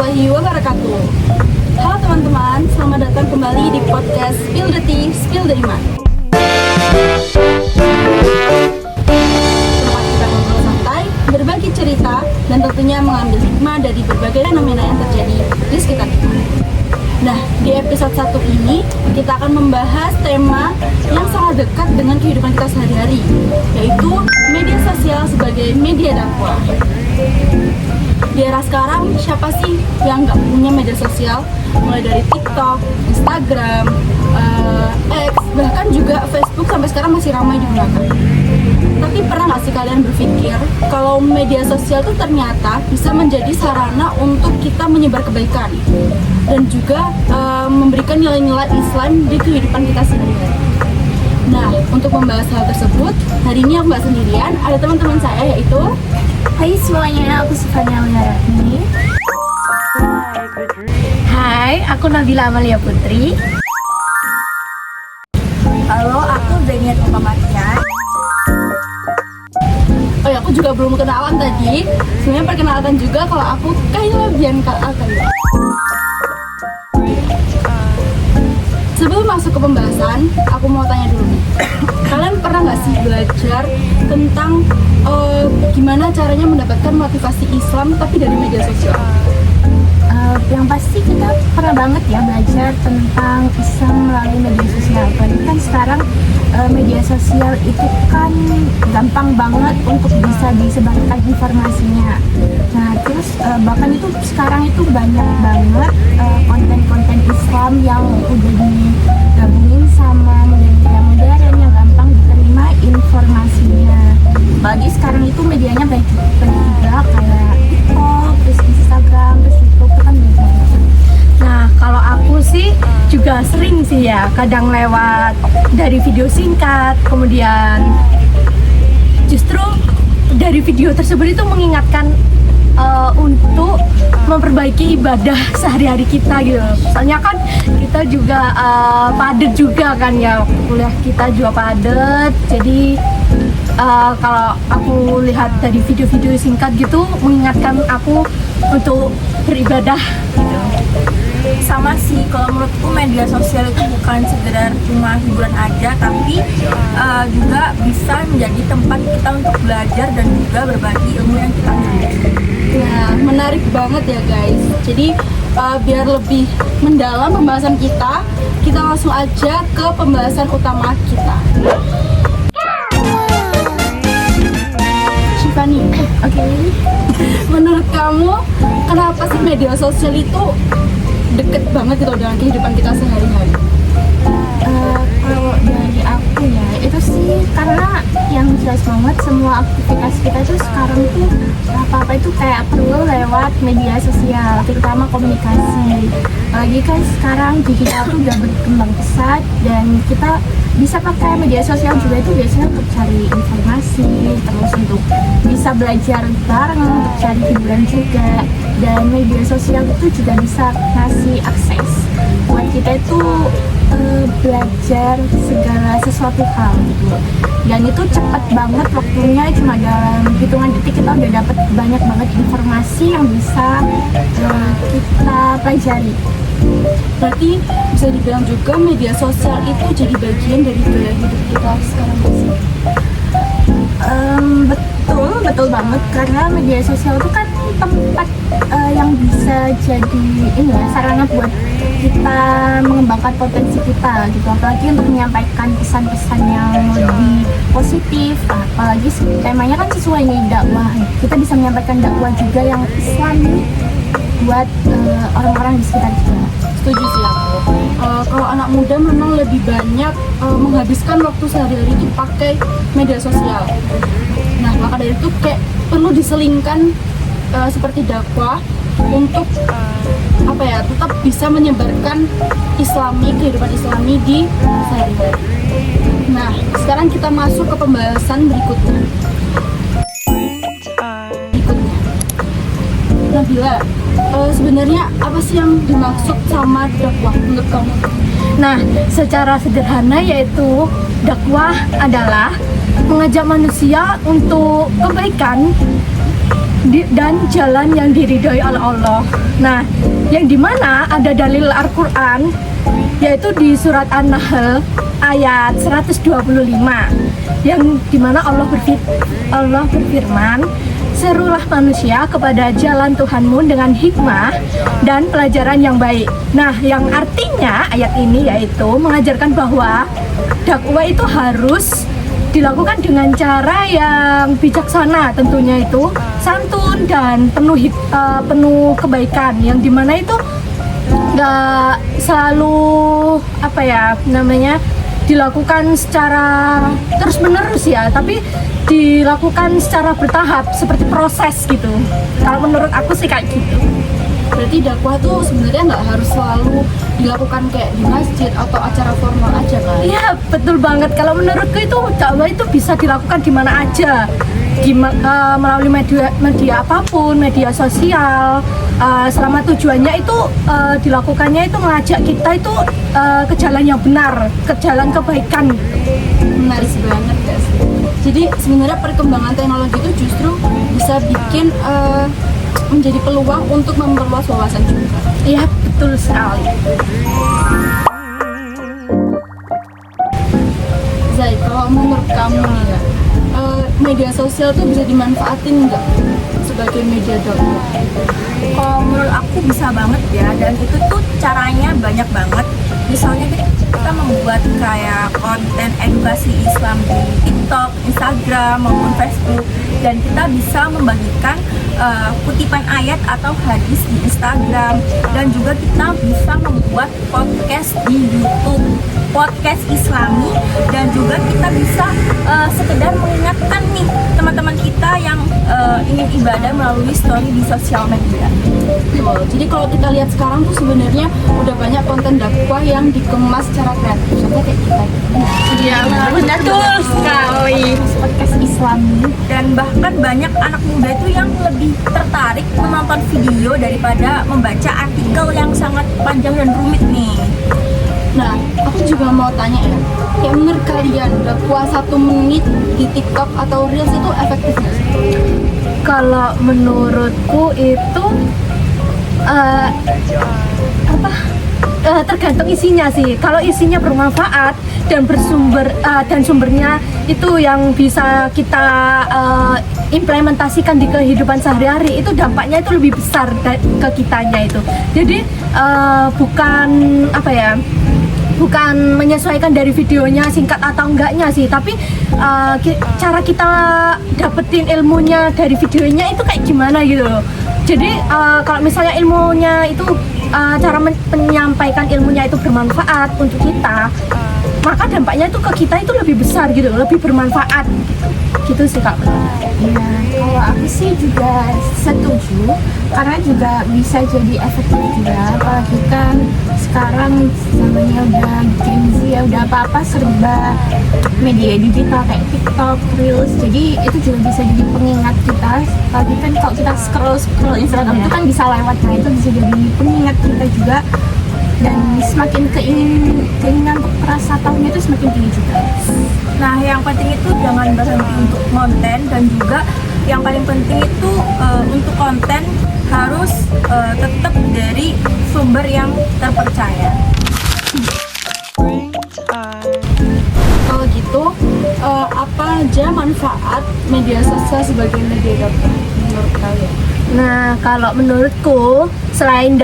warahmatullahi wabarakatuh. Halo teman-teman, selamat datang kembali di podcast Spill the Tea, Spill the Iman. Tempat kita ngobrol santai, berbagi cerita, dan tentunya mengambil hikmah dari berbagai fenomena yang terjadi di sekitar kita. Nah, di episode 1 ini kita akan membahas tema yang sangat dekat dengan kehidupan kita sehari-hari, yaitu media sosial sebagai media dakwah. Di era sekarang, siapa sih yang nggak punya media sosial? Mulai dari TikTok, Instagram, X, bahkan juga Facebook sampai sekarang masih ramai digunakan. Tapi pernah nggak sih kalian berpikir kalau media sosial itu ternyata bisa menjadi sarana untuk kita menyebar kebaikan dan juga memberikan nilai-nilai Islam di kehidupan kita sehari-hari? Nah, untuk membahas hal tersebut, hari ini aku nggak sendirian, ada teman-teman saya yaitu Hai semuanya, aku Sifania Rahmi. Hai, aku Nabila Amalia Putri. Halo, aku Daniel Pamatian. Oh ya, aku juga belum kenalan tadi. Sebenarnya perkenalkan juga kalau aku Kayla Bianca Alkaya. Sebelum masuk ke pembahasan, aku mau tanya dulu nih. Kalian pernah nggak sih belajar tentang gimana caranya mendapatkan motivasi Islam tapi dari media sosial? Yang pasti kita pernah banget ya belajar tentang Islam melalui media sosial. Apalagi kan sekarang media sosial itu kan gampang banget untuk bisa disebarkan informasinya. Nah, terus bahkan itu sekarang itu banyak banget konten-konten Islam yang udah digabungin sama media modern yang gampang diterima informasinya. Apalagi sekarang itu medianya baik juga kayak TikTok, terus Instagram, terus YouTube itu kan banyak banget. Nah, kalau aku sih juga sering sih ya, kadang lewat dari video singkat, kemudian justru dari video tersebut itu mengingatkan untuk memperbaiki ibadah sehari-hari kita gitu. Soalnya kan kita juga padat juga kan ya, kuliah kita juga padat. Jadi kalau aku lihat dari video-video singkat gitu mengingatkan aku untuk beribadah gitu. Sama sih, kalau menurutku media sosial itu bukan sekedar cuma hiburan aja, tapi juga bisa menjadi tempat kita untuk belajar dan juga berbagi ilmu yang kita miliki. Nah, menarik banget ya guys. Jadi biar lebih mendalam pembahasan kita langsung aja ke pembahasan utama kita. Shifani, Oke. menurut kamu kenapa sih media sosial itu deket banget gitu dengan kehidupan kita sehari-hari? Kalau dari aku ya, itu sih karena yang jelas banget semua aktivitas kita tuh sekarang tuh apa-apa itu kayak perlu lewat media sosial, terutama komunikasi. Apalagi kan sekarang digital tuh udah berkembang pesat dan kita bisa pakai media sosial juga itu biasanya untuk cari informasi, terus untuk bisa belajar bareng, untuk cari hiburan juga. Dan media sosial itu juga bisa ngasih akses buat kita itu belajar segala sesuatu hal gitu. Dan itu cepat banget waktunya, cuma dalam hitungan detik kita udah dapat banyak banget informasi yang bisa kita pelajari. Berarti bisa dibilang juga media sosial itu jadi bagian dari gaya hidup kita sekarang sih? Betul banget, karena media sosial itu kan tempat yang bisa jadi ini ya, sarana buat kita mengembangkan potensi kita gitu, apalagi untuk menyampaikan pesan-pesan yang lebih positif, apalagi temanya kan sesuai nih, dakwah. Kita bisa menyampaikan dakwah juga yang Islami buat orang-orang di sekitar kita. Setuju sih aku. Kalau anak muda memang lebih banyak menghabiskan waktu sehari-hari itu pakai media sosial. Nah, maka dari itu kayak perlu diselingkan seperti dakwah untuk apa ya, tetap bisa menyebarkan Islami, kehidupan Islami di sehari-hari. Nah, sekarang kita masuk ke pembahasan berikutnya. Nabila, sebenarnya apa sih yang dimaksud sama dakwah menurut kamu? Nah, secara sederhana yaitu dakwah adalah mengajak manusia untuk kebaikan dan jalan yang diridhoi oleh Allah. Nah, yang dimana ada dalil Al-Quran, yaitu di surat An-Nahl ayat 125, yang dimana Allah berfirman, serulah manusia kepada jalan Tuhanmu dengan hikmah dan pelajaran yang baik. Nah, yang artinya ayat ini yaitu mengajarkan bahwa dakwah itu harus dilakukan dengan cara yang bijaksana, tentunya itu santun dan penuh kebaikan, yang dimana itu nggak selalu dilakukan secara terus menerus ya, tapi dilakukan secara bertahap seperti proses gitu. Kalau menurut aku sih kayak gitu. Berarti dakwah tuh sebenarnya nggak harus selalu dilakukan kayak di masjid atau acara formal aja kan? Iya, betul banget. Kalau menurutku itu dakwah itu bisa dilakukan di mana aja, melalui media apapun, media sosial, selama tujuannya itu dilakukannya itu mengajak kita itu ke jalan yang benar, ke jalan kebaikan. Menarik banget guys. Jadi sebenarnya perkembangan teknologi itu justru bisa bikin menjadi peluang untuk memperluas wawasan juga. Iya, betul sekali. Zai, kalau menurut kamu nih ya, media sosial tuh bisa dimanfaatin nggak sebagai media dakwah? Kalau menurut aku bisa banget ya, dan itu tuh caranya banyak banget. Misalnya kita membuat kayak konten edukasi Islam di TikTok, Instagram maupun Facebook, dan kita bisa membagikan kutipan ayat atau hadis di Instagram, dan juga kita bisa membuat podcast di YouTube, podcast Islami, dan juga kita bisa sekedar mengingatkan nih teman-teman kita yang ingin ibadah melalui story di sosial media. Betul. Jadi kalau kita lihat sekarang tuh sebenarnya udah banyak konten dakwah yang dikemas secara kreatif. Contohnya kayak kita. Iya, betul sekali. Podcast Islami, dan bahkan banyak anak muda itu yang lebih tertarik menonton video daripada membaca artikel yang sangat panjang dan rumit nih. Nah, aku juga mau tanya ya, kayak menurut kalian dakwah 1 menit di TikTok atau Reels itu efektif nggak sih? Kalau menurutku itu tergantung isinya sih. Kalau isinya bermanfaat dan sumbernya itu yang bisa kita implementasikan di kehidupan sehari-hari, itu dampaknya itu lebih besar ke kitanya itu. Jadi bukan menyesuaikan dari videonya singkat atau enggaknya sih, tapi cara kita dapetin ilmunya dari videonya itu kayak gimana gitu loh. Jadi kalau misalnya ilmunya itu cara menyampaikan ilmunya itu bermanfaat untuk kita, maka dampaknya itu ke kita itu lebih besar gitu, lebih bermanfaat gitu sih Kak. Ya, kalau aku sih juga setuju, karena juga bisa jadi efektif juga. Apalagi kan sekarang zamannya udah Gen Z ya, udah apa-apa serba media digital kayak TikTok, Reels. Jadi itu juga bisa jadi pengingat kita. Apalagi kan kalau kita scroll Instagram itu kan bisa lewat, nah itu bisa jadi pengingat kita juga. Dan semakin keinginan untuk rasa tahunya itu semakin tinggi juga. Nah, yang penting itu jangan berhenti untuk konten, dan juga yang paling penting itu untuk konten harus tetap dari sumber yang terpercaya. Kalau gitu, apa aja manfaat media sosial sebagai media dakwah menurut kalian? Nah, kalau menurutku selain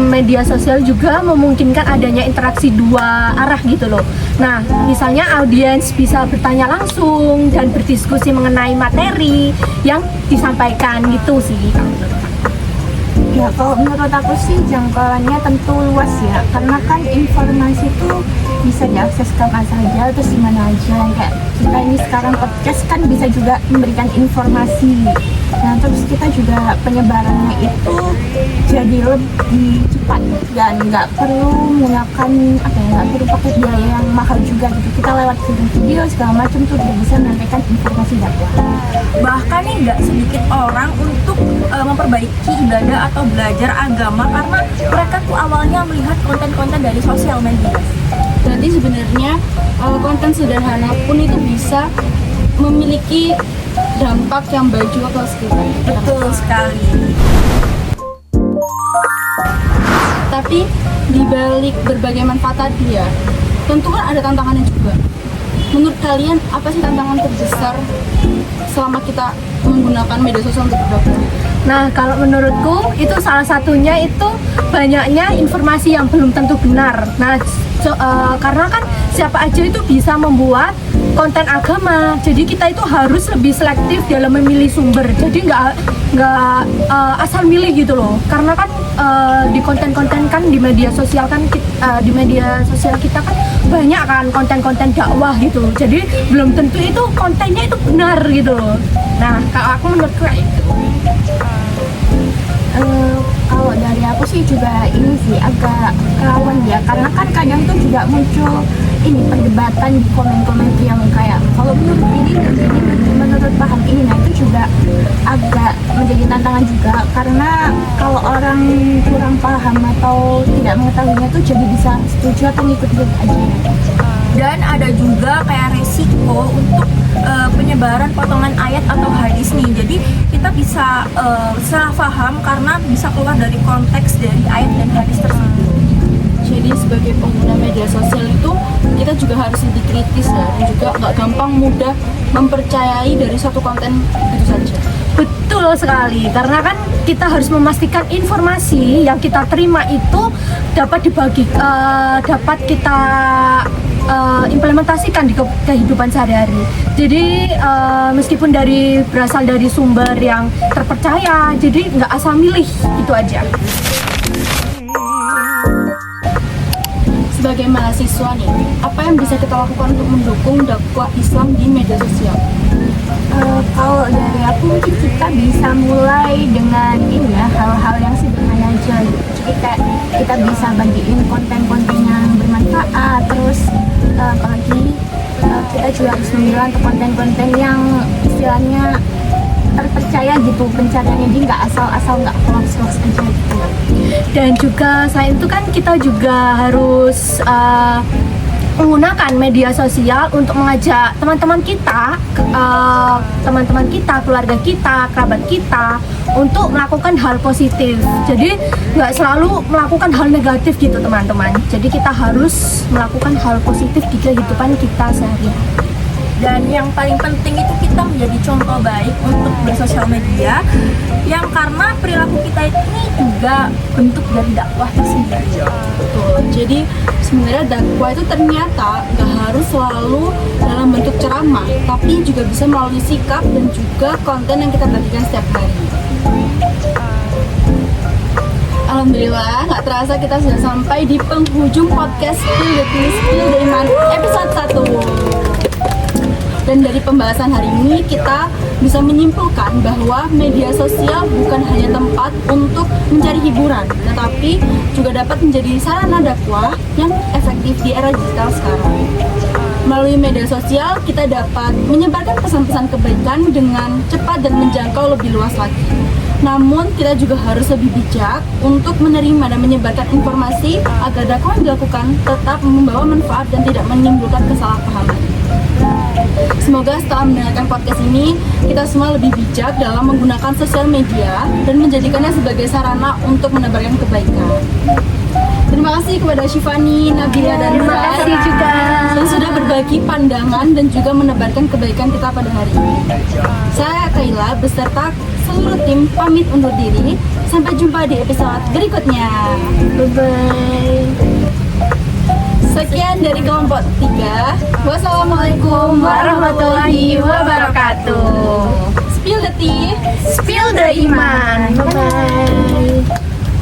media sosial juga memungkinkan adanya interaksi dua arah gitu loh. Nah, misalnya audiens bisa bertanya langsung dan berdiskusi mengenai materi yang disampaikan gitu sih. Ya, kalau menurut aku sih jangkauannya tentu luas ya, karena kan informasi itu bisa diakses kapan saja, terus di mana aja. Kayak kita ini sekarang podcast kan bisa juga memberikan informasi. Nah, terus kita juga penyebarannya itu jadi lebih cepat dan nggak perlu menggunakan nggak perlu pakai biaya yang mahal juga gitu. Kita lewat video segala macam tuh udah bisa menyampaikan informasi dakwah. Bahkan nih nggak sedikit orang untuk memperbaiki ibadah atau belajar agama, karena mereka tuh awalnya melihat konten-konten dari sosial media. Berarti sebenarnya konten sederhana pun itu bisa memiliki dampak yang baik juga ke sekitar. Betul sekali. Tapi di balik berbagai manfaat tadi ya, tentu kan ada tantangannya juga. Menurut kalian apa sih tantangan terbesar selama kita menggunakan media sosial untuk berdakwah? Nah, kalau menurutku itu salah satunya itu banyaknya informasi yang belum tentu benar. Nah, karena kan siapa aja itu bisa membuat konten agama. Jadi kita itu harus lebih selektif dalam memilih sumber. Jadi nggak asal milih gitu loh. Karena kan di konten-konten kan di media sosial kan di media sosial kita kan banyak kan konten-konten dakwah gitu. Jadi belum tentu itu kontennya itu benar gitu loh. Nah, kalau aku menurutku itu. Kalau dari aku sih juga ini sih agak rawan ya, karena kan kadang tuh juga muncul ini perdebatan di komen-komen tuh yang kayak kalau menurut ini menurut paham ini, nah itu juga agak menjadi tantangan juga, karena kalau orang kurang paham atau tidak mengetahuinya tuh jadi bisa setuju atau ngikut aja. Dan ada juga kayak resiko untuk penyebaran potongan ayat atau hadis nih. Jadi kita bisa salah paham karena bisa keluar dari konteks dari ayat dan hadis tersebut. Jadi sebagai pengguna media sosial itu kita juga harus lebih kritis ya, dan juga nggak gampang mudah mempercayai dari suatu konten itu saja. Betul sekali, karena kan kita harus memastikan informasi yang kita terima itu dapat dapat kita implementasikan di kehidupan sehari-hari. Jadi meskipun berasal dari sumber yang terpercaya, jadi nggak asal milih, itu aja. Sebagai mahasiswa nih, apa yang bisa kita lakukan untuk mendukung dakwah Islam di media sosial? Kalau dari aku mungkin kita bisa mulai dengan ini ya, hal-hal yang sederhana aja. Jadi kayak kita bisa bagiin konten-konten yang bermanfaat, terus apalagi kita juga harus memilah untuk konten-konten yang istilahnya terpercaya gitu pencariannya, jadi nggak asal-asal, nggak hoax-hoax aja gitu. Dan juga selain itu kan kita juga harus menggunakan media sosial untuk mengajak teman-teman kita, keluarga kita, kerabat kita untuk melakukan hal positif. Jadi nggak selalu melakukan hal negatif gitu teman-teman. Jadi kita harus melakukan hal positif di kehidupan kita sehari-hari. Dan yang paling penting itu kita menjadi contoh baik untuk bersosial media, yang karena perilaku kita ini juga bentuk dari dakwah tersendiri. Betul. Jadi sebenarnya dakwah itu ternyata nggak harus selalu dalam bentuk ceramah, tapi juga bisa melalui sikap dan juga konten yang kita bagikan setiap hari. Alhamdulillah, nggak terasa kita sudah sampai di penghujung podcast Spill the Iman episode 1. Dan dari pembahasan hari ini kita bisa menyimpulkan bahwa media sosial bukan hanya tempat untuk mencari hiburan, tetapi juga dapat menjadi sarana dakwah yang efektif di era digital sekarang. Melalui media sosial kita dapat menyebarkan pesan-pesan kebaikan dengan cepat dan menjangkau lebih luas lagi. Namun kita juga harus lebih bijak untuk menerima dan menyebarkan informasi agar dakwah yang dilakukan tetap membawa manfaat dan tidak menimbulkan kesalahpahaman. Semoga setelah mendengarkan podcast ini, kita semua lebih bijak dalam menggunakan sosial media dan menjadikannya sebagai sarana untuk menebarkan kebaikan. Terima kasih kepada Syifani, Nabila, dan Terima Zara kasih juga yang sudah berbagi pandangan dan juga menebarkan kebaikan kita pada hari ini. Saya Kayla beserta seluruh tim pamit undur diri. Sampai jumpa di episode berikutnya. Bye-bye. Sekian dari kelompok 3. Wassalamualaikum warahmatullahi wabarakatuh. Spill the tea. Spill the Iman.